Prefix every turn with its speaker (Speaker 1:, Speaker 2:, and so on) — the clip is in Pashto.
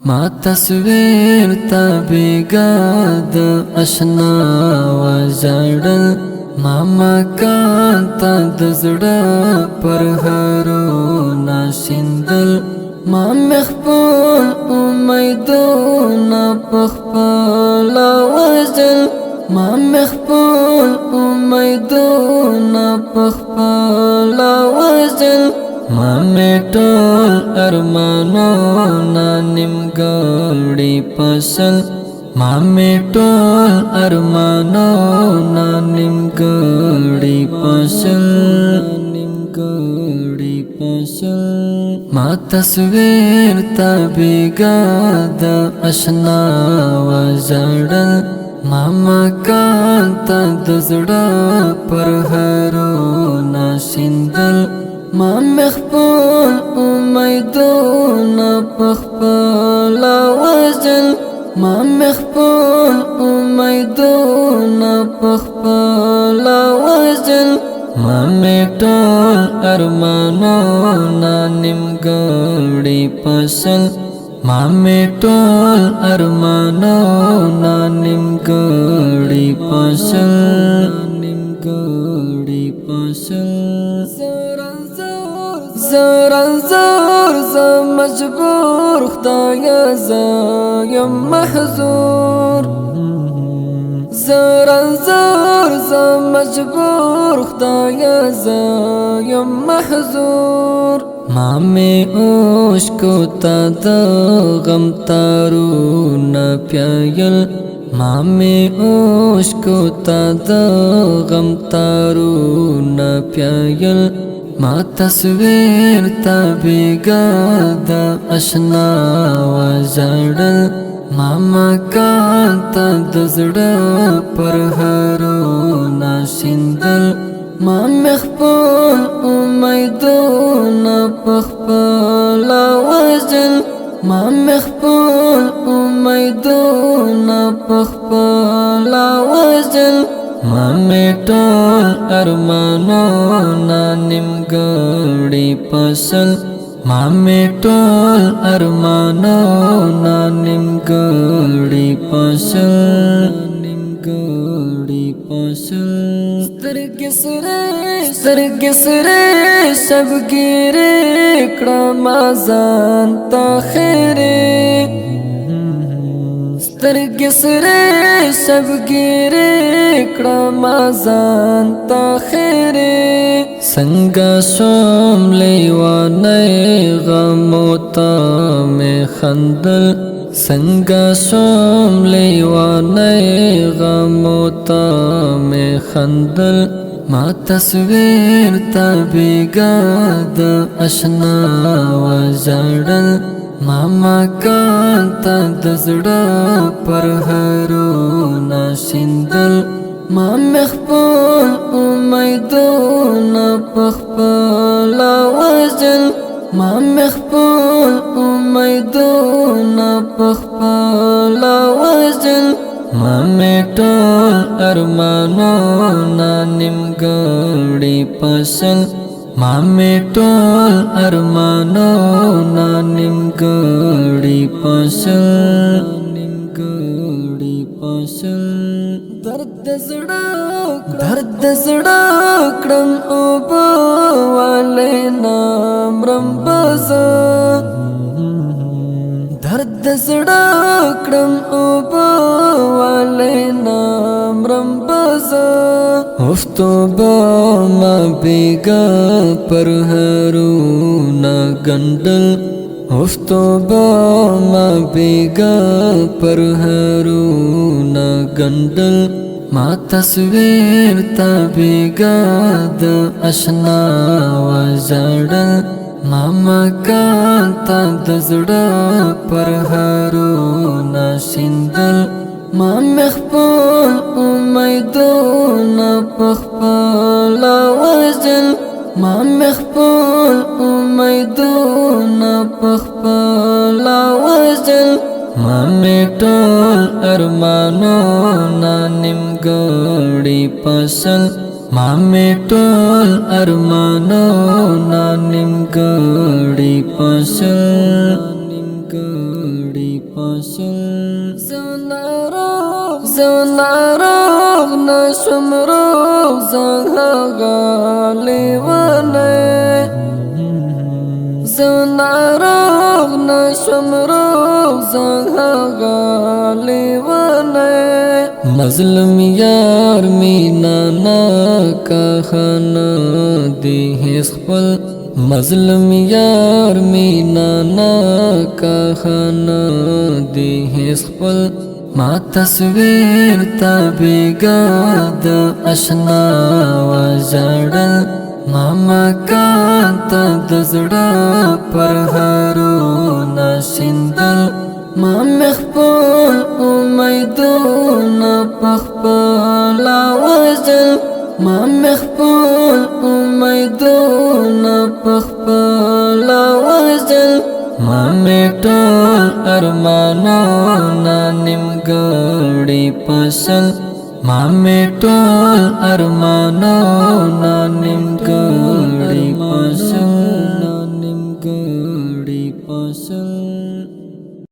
Speaker 1: ما تصویر تابیگا دا اشنا وزاڑل ما مکان تا دزڑا پر هرو ناشندل ما مخپل امیدونا پخپلا وزل ما مخپل امیدونا پخپلا وزل ما میٹول ارمانونا نمگوڑی پسل ما میٹول ارمانونا نمگوڑی پسل ما تصویر تابیگا دا اشنا وزاڑل ما مکان تا دزڑا پر هرو ناشندل ما مخپل امیدونا پخپلا وزل ما مخپل امیدونا پخپلا وزل ما میٹول ارمانونا نمگوڑی پسل ما میٹول ارمانونا نمگوڑی پسل زور مجبور خدایا زایم محضور زور مجبور خدایا زایم محضور ما میں عشقو تا دا غم تارو نا پیایل ما میں عشقو تا دا غم تارو نا پیایل ما تصویر تابیگا دا اشنا وزاڑل ما مکان تا دزڑا پر هرو ناشندل ما مخپل امیدونا پخپلا وزل ما مخپل امیدونا پخپلا وزل ما میٹول ارمانونا نمگوڑی پسل ما میٹول ارمانونا نمگوڑی پسل سترگ سرے سب گیرے کڑا مازان تا خیرے سترگ سرے سب گیرے کڑا مازان تا خیرے سنگا سوم لیوانے غموتا میں خندل سنگا سوم لیوانے غموتا میں خندل ما تصویر تابیگا دا اشنا وزاڑل ما مکان تا دزڑا پر هرو ناشندل ما مخپل امیدونا پخپلا وزل ما مخپل امیدونا پخپلا وزل ما میٹول ارمانونا نمگوڑی پسل ما میٹول ارمانونا نمگوڑی پسل درد زڑا کڑم اوبو والے نام رمبازا درد زڑا کڑم اوبو والے نام رمبازا افتو با ما بیگا پر هرو نا گندل افتو با ما بیگا پر هرو نا گندل ما تصویر تابیگا دا اشنا وزاڑل ما مکان تا دزڑا پر هرو ناشندل ما مخپل امیدونا پخپلا وزل ما مخپل امیدونا پخپلا وزل ما میٹول ارمانونا نمگوڑی پسل ما میٹول ارمانونا نمگوڑی پسل پاشل زناروغ نشم روغ زغا لیوانه زناروغ نشم روغ زغا لیوانه مظلم یار مینا کا خانا دی هیڅ خپل مظلم یار مینا کا خانا دی هیڅ خپل ما تصویر تا بیگا دا اشنا وزړل ما مکان تا دزړه پر هارونه شیندل ما مخپل امیدونه پخپل وزل ما مخپل امیدونه پخپل وزل ما میټول ارمانونه نیمګړی پسل ما میټول ارمانونه نیمګړی